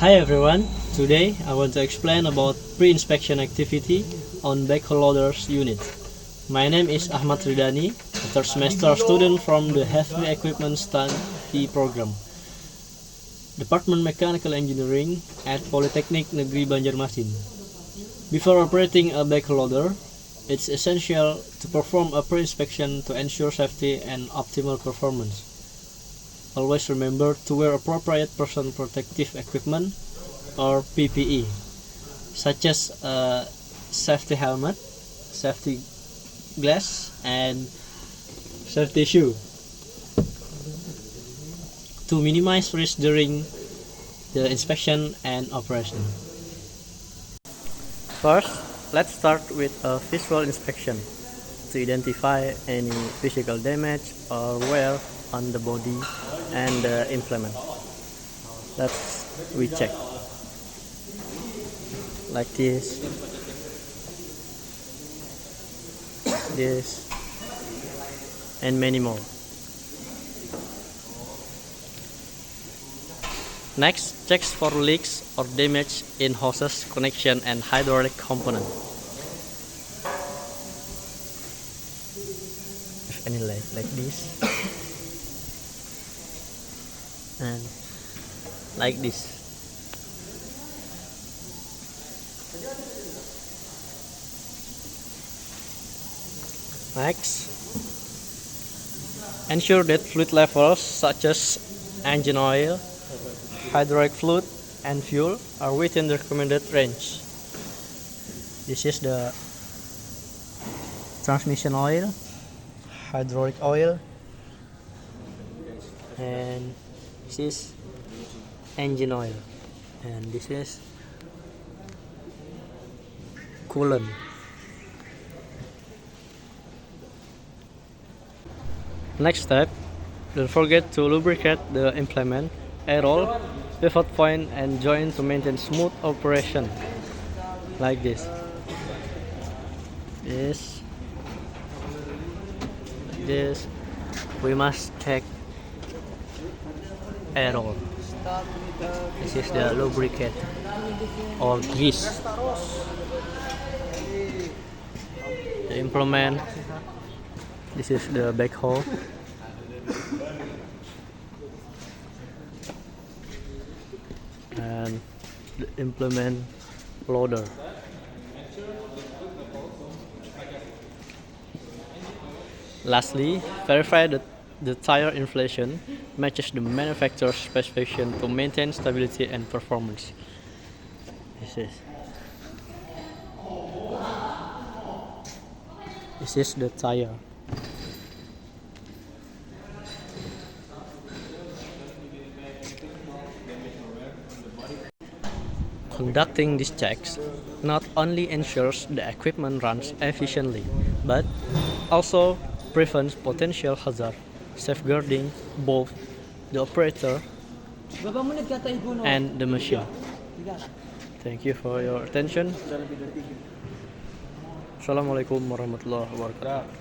Hi everyone, today I want to explain about pre-inspection activity on Backhoe Loaders unit. My name is Ahmad Ridani, a third semester student from the Heavy Equipment Study program, Department Mechanical Engineering at Polytechnic Negeri Banjarmasin. Before operating a backhoe loader, it's essential to perform a pre-inspection to ensure safety and optimal performance. Always remember to wear appropriate personal protective equipment or PPE, such as a safety helmet, safety glass, and safety shoe to minimize risk during the inspection and operation. First, let's start with a visual inspection to identify any physical damage or wear on the body and the implement. We check like this, and many more. Next, checks for leaks or damage in hoses, connection, and hydraulic component. If any like this, and like this. Next, ensure that fluid levels such as engine oil, hydraulic fluid, and fuel are within the recommended range. This is the transmission oil, hydraulic oil, and this is engine oil, and this is coolant. Next step, don't forget to lubricate the implement, air roll, pivot point, and joint to maintain smooth operation. Like this. This. We must check air roll. This is the lubricant or grease. The implement. This is the backhoe. And the implement loader. Lastly, verify that the tire inflation matches the manufacturer's specification to maintain stability and performance. This is the tire. Conducting these checks not only ensures the equipment runs efficiently, but also prevents potential hazard, safeguarding both the operator and the machine. Thank you for your attention. Assalamualaikum warahmatullahi wabarakatuh.